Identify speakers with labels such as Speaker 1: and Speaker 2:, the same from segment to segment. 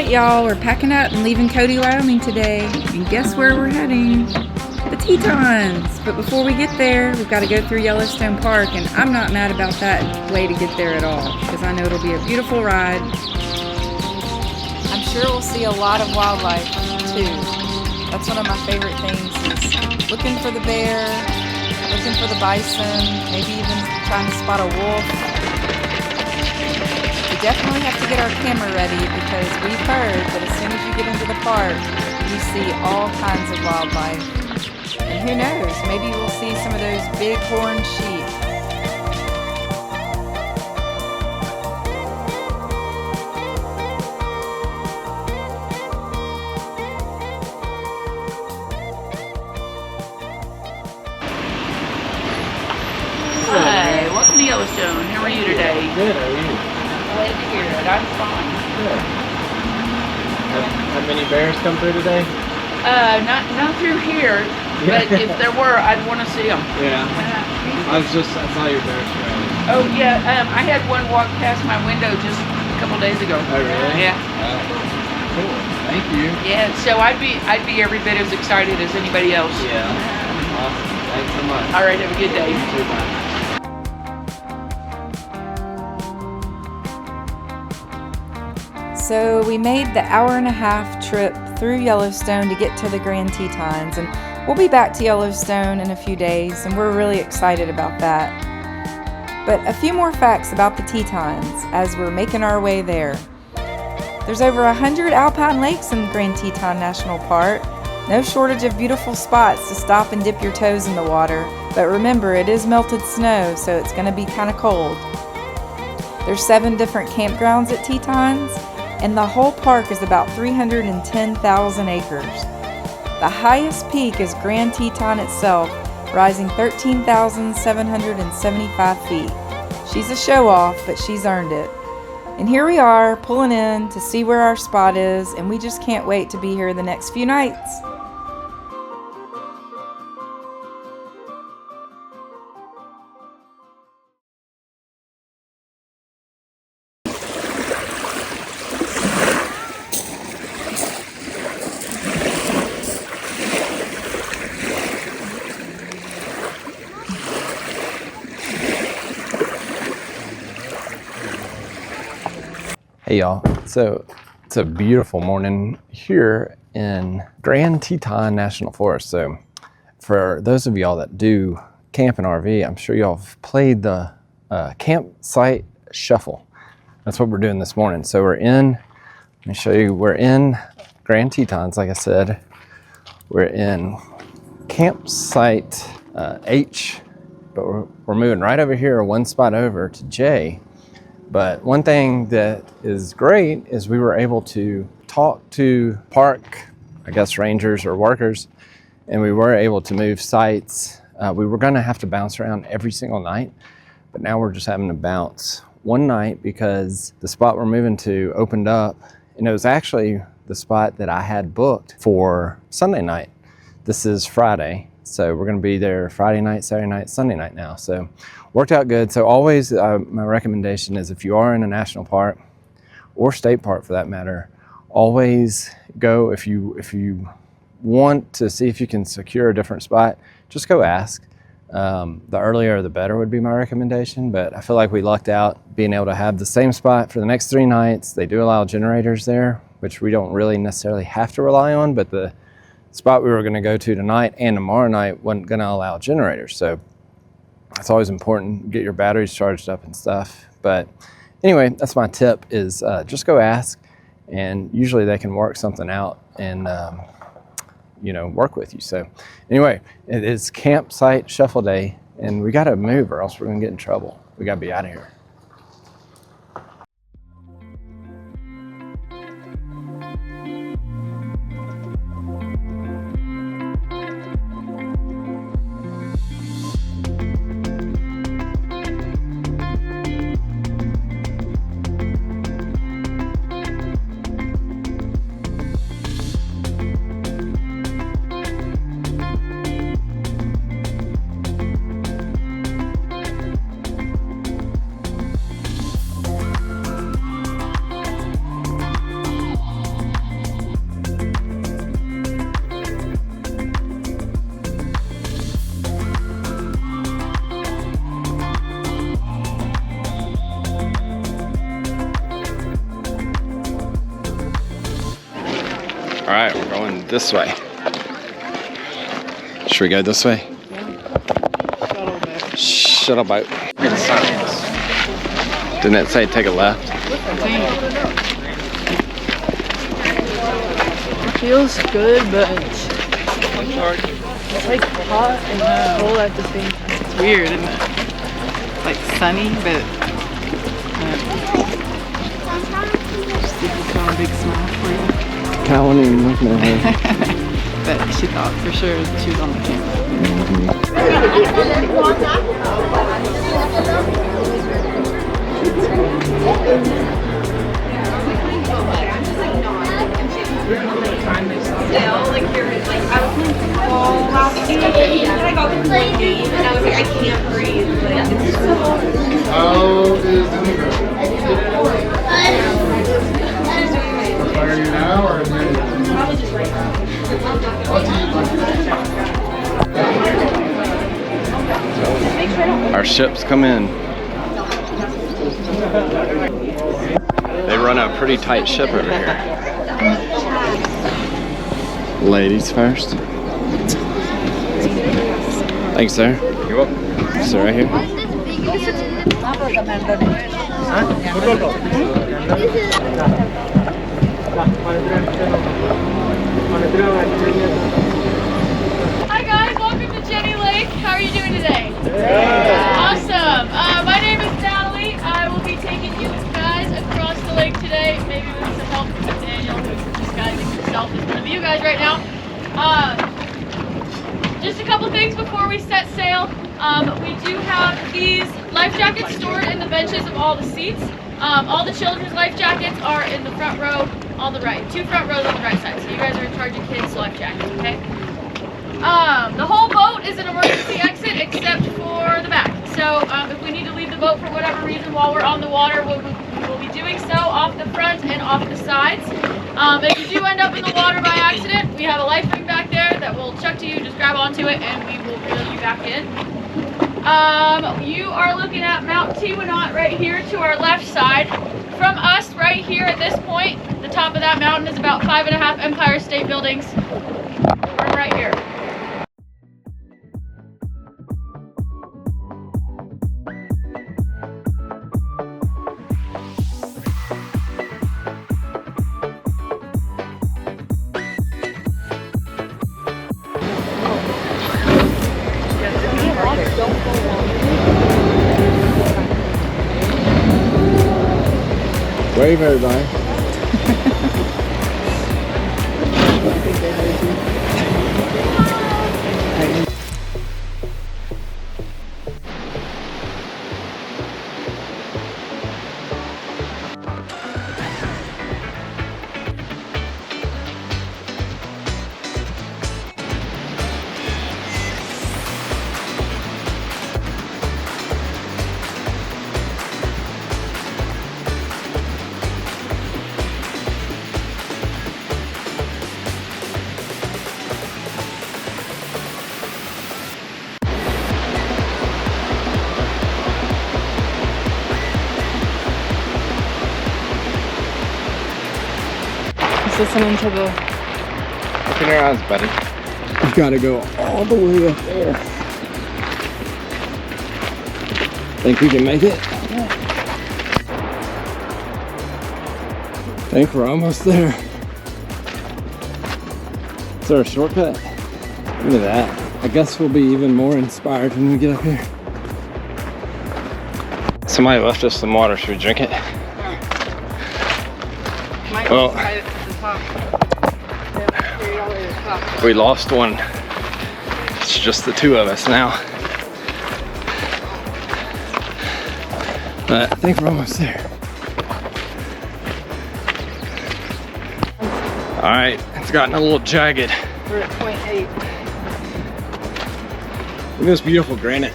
Speaker 1: right, y'all, we're packing up and leaving Cody, Wyoming today. And guess where we're heading? The Tetons. But before we get there, we've got to go through Yellowstone Park, and I'm not mad about that way to get there at all, because I know it'll be a beautiful ride. I'm sure we'll see a lot of wildlife, too. That's one of my favorite things, is looking for the bear, looking for the bison, maybe even trying to spot a wolf. We definitely have to get our camera ready, because we've heard that as soon as you get into the park, you see all kinds of wildlife. And who knows, maybe we'll see some of those big horned sheep.
Speaker 2: Hi, welcome to Yellowstone. How are you today?
Speaker 3: Good, how are you?
Speaker 2: Glad to hear it. I'm fine.
Speaker 3: Good. Have many bears come through today?
Speaker 2: Not through here, but if there were, I'd want to see them.
Speaker 3: Yeah. I saw your bear trail.
Speaker 2: Oh yeah, I had one walk past my window just a couple days ago.
Speaker 3: Oh really?
Speaker 2: Yeah.
Speaker 3: Cool. Thank you.
Speaker 2: Yeah. So I'd be every bit as excited as anybody else.
Speaker 3: Yeah. Awesome. Thanks so much.
Speaker 2: All right. Have a good day.
Speaker 3: You too, bye.
Speaker 1: So we made the hour-and-a-half trip through Yellowstone to get to the Grand Tetons, and we'll be back to Yellowstone in a few days, and we're really excited about that. But a few more facts about the Tetons as we're making our way there. There's over 100 alpine lakes in Grand Teton National Park. No shortage of beautiful spots to stop and dip your toes in the water, but remember, it is melted snow, so it's going to be kind of cold. There's 7 different campgrounds at Tetons, and the whole park is about 310,000 acres. The highest peak is Grand Teton itself, rising 13,775 feet. She's a show-off, but she's earned it. And here we are, pulling in to see where our spot is, and we just can't wait to be here the next few nights.
Speaker 3: Hey y'all, so it's a beautiful morning here in Grand Teton National Forest. So for those of y'all that do camp and RV, I'm sure y'all have played the campsite shuffle. That's what we're doing this morning. So let me show you, we're in Grand Tetons, like I said. We're in campsite H, but we're moving right over here, one spot over to J. But one thing that is great is we were able to talk to park, I guess, rangers or workers, and we were able to move sites. We were going to have to bounce around every single night, but now we're just having to bounce one night because the spot we're moving to opened up, and it was actually the spot that I had booked for Sunday night. This is Friday, so we're going to be there Friday night, Saturday night, Sunday night now. So worked out good. So always my recommendation is, if you are in a national park or state park for that matter, always go, if you want to see if you can secure a different spot, just go ask. The earlier the better would be my recommendation, but I feel like we lucked out being able to have the same spot for the next 3 nights. They do allow generators there, which we don't really necessarily have to rely on, but the spot we were going to go to tonight and tomorrow night wasn't going to allow generators. So it's always important, get your batteries charged up and stuff. But anyway, that's my tip, is just go ask, and usually they can work something out and work with you. So anyway, it is campsite shuffle day, and we got to move or else we're going to get in trouble. We got to be out of here. this way. Should we go this way? Shuttle boat. Didn't it say take a left?
Speaker 2: It feels good, but it's like hot and cold at the same time. It's weird, isn't it? It's like sunny, but just a big smile for you.
Speaker 3: I wasn't even looking at her.
Speaker 2: But she thought for sure that she was on the camera.
Speaker 4: I can't breathe.
Speaker 5: Are you now or
Speaker 3: Our ships come in. They run a pretty tight ship over here. Ladies first. Thanks, sir. You're welcome. Sir, right here.
Speaker 6: Hi guys, welcome to Jenny Lake. How are you doing today? Awesome. My name is Natalie. I will be taking you guys across the lake today, maybe with some help from Daniel, who's disguising himself as one of you guys right now. Just a couple things before we set sail. We do have these life jackets stored in the benches of all the seats. All the children's life jackets are in the front row on the right. 2 front rows on the right side. So you guys are in charge of kids' life jackets, okay? The whole boat is an emergency exit except for the back. So if we need to leave the boat for whatever reason while we're on the water, we will be doing so off the front and off the sides. If you do end up in the water by accident, we have a life ring back there that will chuck to you. Just grab onto it and we will reel you back in. You are looking at Mount Teton right here to our left side. From us right here at this point, the top of that mountain is about 5.5 Empire State Buildings. We're right here.
Speaker 3: Wave, everybody.
Speaker 2: Listening to the...
Speaker 3: Open your eyes, buddy. You gotta go all the way up there. Think we can make it? Think we're almost there. Is there a shortcut? Look at that. I guess we'll be even more inspired when we get up here. Somebody left us some water. Should we drink it? Well, we lost one. It's just the 2 of us now. But I think we're almost there. All right, it's gotten a little jagged.
Speaker 2: We're at 0.8.
Speaker 3: Look at this beautiful granite.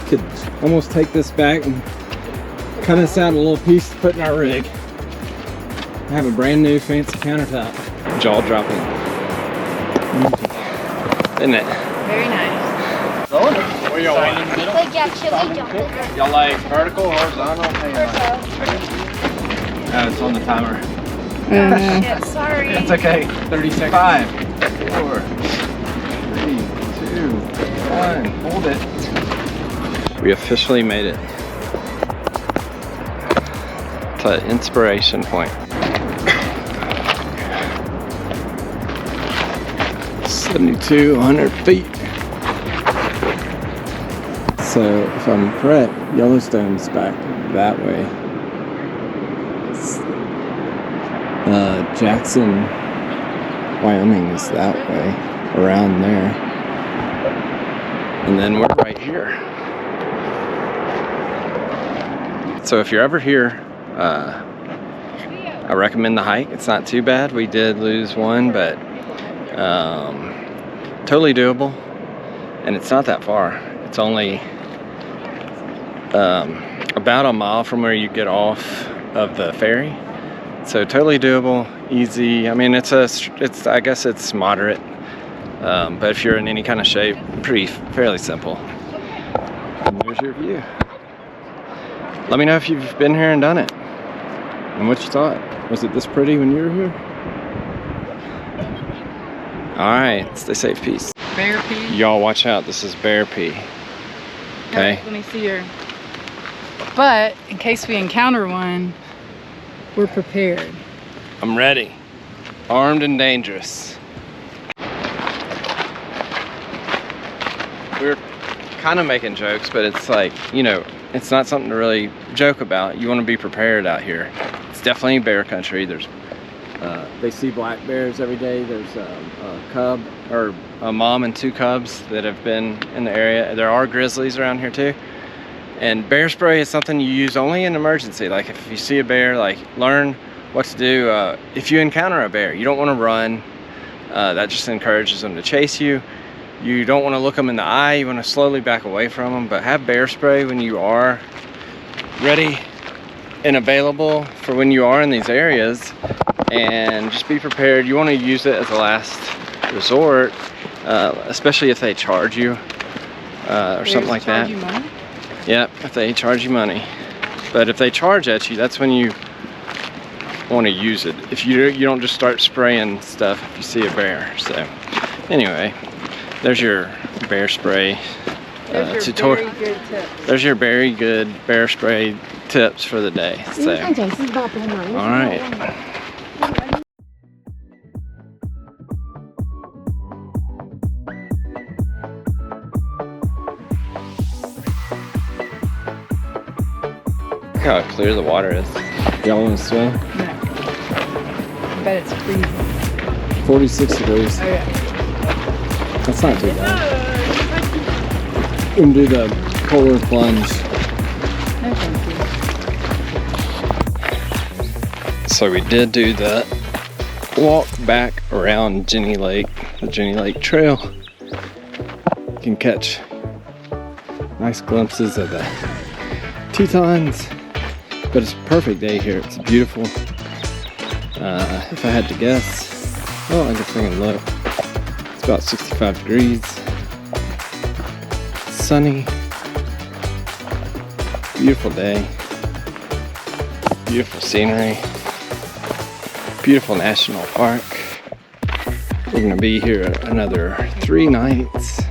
Speaker 3: Could almost take this back and cut us out a little piece to put in our rig. I have a brand new fancy countertop. Jaw dropping. Isn't it?
Speaker 2: Very nice.
Speaker 3: Where y'all at?
Speaker 4: Like actually jumping.
Speaker 3: Y'all like vertical, horizontal?
Speaker 4: Vertical.
Speaker 3: It's on the timer.
Speaker 4: Shit, sorry.
Speaker 3: It's okay. 30 seconds. 5, 4, 3, 2, 1. Hold it. We officially made it to Inspiration Point. 7,200 feet. So, if I'm correct, Yellowstone's back that way. Jackson, Wyoming is that way, around there. And then we're right here. So if you're ever here, I recommend the hike. It's not too bad. We did lose one, but totally doable. And it's not that far. It's only about a mile from where you get off of the ferry. So totally doable, easy. I mean, I guess it's moderate, but if you're in any kind of shape, fairly simple. And there's your view. Let me know if you've been here and done it, and what you thought. Was it this pretty when you were here? All right, stay safe, peace.
Speaker 2: Bear pee.
Speaker 3: Y'all watch out. This is bear pee. Okay.
Speaker 2: Let me see your. But in case we encounter one, we're prepared.
Speaker 3: I'm ready. Armed and dangerous. We're kind of making jokes, but it's like, you know, it's not something to really joke about. You want to be prepared out here. It's definitely bear country. There's they see black bears every day. There's a cub, or a mom and 2 cubs that have been in the area. There are grizzlies around here too. And bear spray is something you use only in emergency. Like if you see a bear, like learn what to do. If you encounter a bear, you don't want to run. That just encourages them to chase you. You don't want to look them in the eye. You want to slowly back away from them. But have bear spray when you are ready and available for when you are in these areas. And just be prepared. You want to use it as a last resort, especially if they charge you or something like that.
Speaker 2: You money?
Speaker 3: Yep, if they charge you money. But if they charge at you, that's when you want to use it. If you don't just start spraying stuff if you see a bear. So anyway, there's your bear spray tutorial. There's your very good bear spray tips for the day. So all right. Look how clear the water is. Y'all want to swim?
Speaker 2: No. I bet it's freezing.
Speaker 3: 46 degrees.
Speaker 2: Oh yeah.
Speaker 3: That's not too bad. We can do the polar plunge.
Speaker 2: No thank you.
Speaker 3: So we did do the walk back around Jenny Lake, the Jenny Lake Trail. You can catch nice glimpses of the Tetons. But it's a perfect day here. It's beautiful. If I had to guess, well, I guess I can look. It's about 65 degrees. Sunny. Beautiful day. Beautiful scenery. Beautiful national park. We're gonna be here another 3 nights.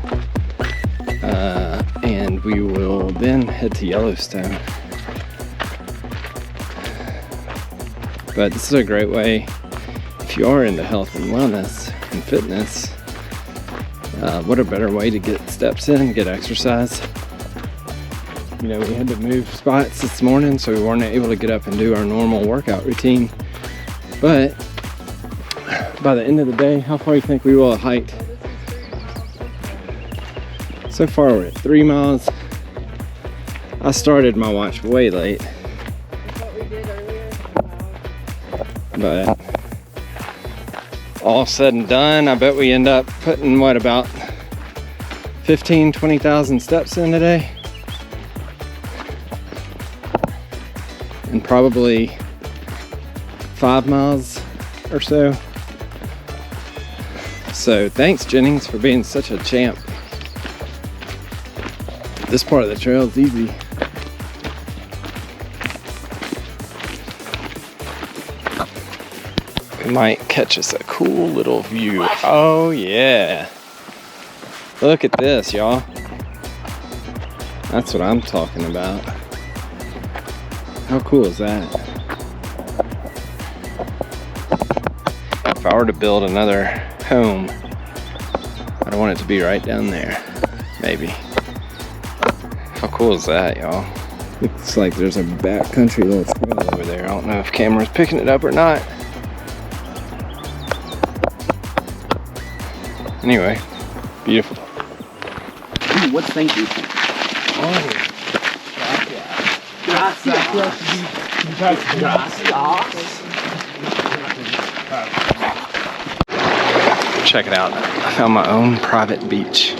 Speaker 3: And we will then head to Yellowstone. But this is a great way, if you are into health and wellness and fitness, what a better way to get steps in, get exercise. You know, we had to move spots this morning, so we weren't able to get up and do our normal workout routine. But by the end of the day, how far do you think we will have hiked? So far we're at 3 miles. I started my watch way late. But all said and done, I bet we end up putting what, about 20,000 steps in today, and probably 5 miles or so. So thanks, Jennings, for being such a champ. This part of the trail is easy. might catch us a cool little view. Oh yeah. Look at this, y'all. That's what I'm talking about. How cool is that? If I were to build another home, I'd want it to be right down there. Maybe. How cool is that, y'all? Looks like there's a backcountry little trail over there. I don't know if camera's picking it up or not. Anyway, beautiful.
Speaker 5: Ooh, what thank you?
Speaker 3: Oh, check it out. I found my own private beach.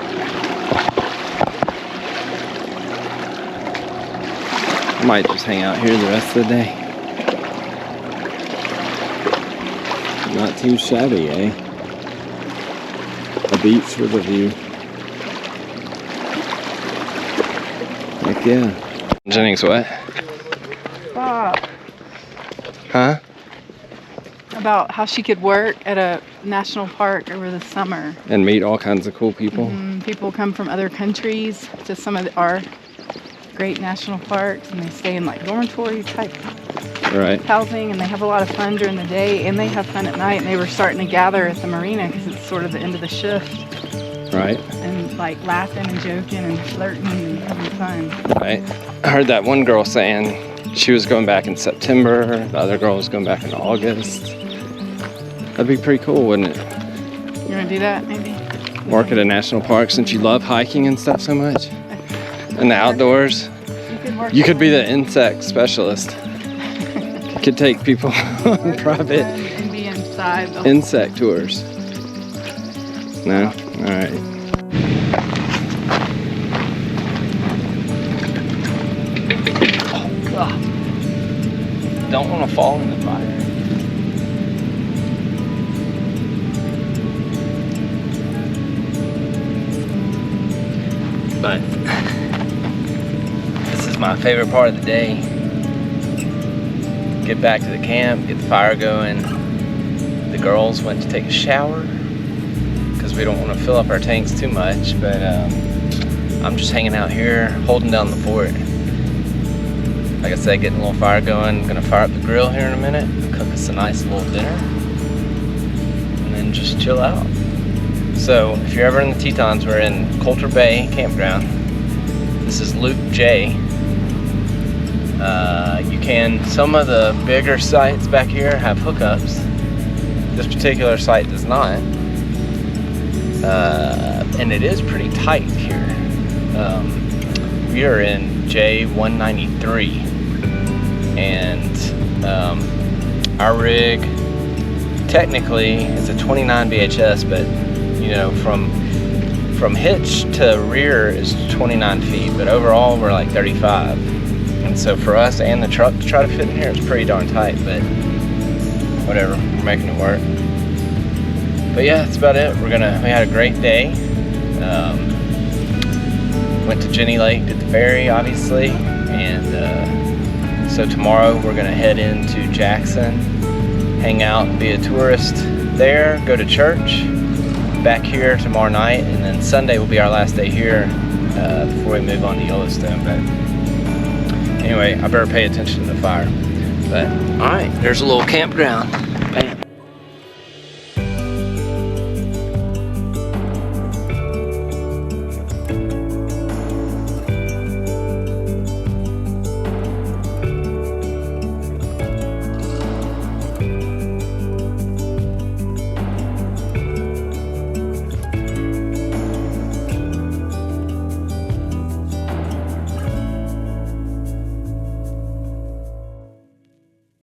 Speaker 3: I might just hang out here the rest of the day. Not too shabby, eh? A beach with a view. Heck yeah. Jennings, what?
Speaker 2: Stop.
Speaker 3: Huh?
Speaker 2: About how she could work at a national park over the summer.
Speaker 3: And meet all kinds of cool people.
Speaker 2: People come from other countries to some of our great national parks, and they stay in like dormitory type housing, and they have a lot of fun during the day, and they have fun at night. And they were starting to gather at the marina because it's sort of the end of the shift.
Speaker 3: Right.
Speaker 2: And like laughing and joking and flirting and having fun.
Speaker 3: Right. I heard that one girl saying she was going back in September, the other girl was going back in August. That'd be pretty cool, wouldn't it?
Speaker 2: You want to do that, maybe?
Speaker 3: Work at a national park since you love hiking and stuff so much. And the outdoors. You could be the insect specialist. You could take people on private
Speaker 2: and be inside
Speaker 3: insect tours. No? Alright. Don't want to fall in the fire. But this is my favorite part of the day. Get back to the camp, get the fire going. The girls went to take a shower because we don't want to fill up our tanks too much, but I'm just hanging out here, holding down the fort. Like I said, getting a little fire going. I'm gonna fire up the grill here in a minute, cook us a nice little dinner, and then just chill out. So if you're ever in the Tetons, we're in Colter Bay Campground. This is Luke J. Some of the bigger sites back here have hookups. This particular site does not. And it is pretty tight here. We are in J193. And our rig technically is a 29 BHS, but you know, from hitch to rear is 29 feet, but overall we're like 35. And so for us and the truck to try to fit in here, it's pretty darn tight, but whatever, we're making it work. But yeah, that's about it. We had a great day. Went to Jenny Lake, did the ferry, obviously, and so tomorrow we're gonna head into Jackson, hang out and be a tourist there, go to church, back here tomorrow night, and then Sunday will be our last day here before we move on to Yellowstone. But anyway, I better pay attention to the fire. But all right, there's a little campground.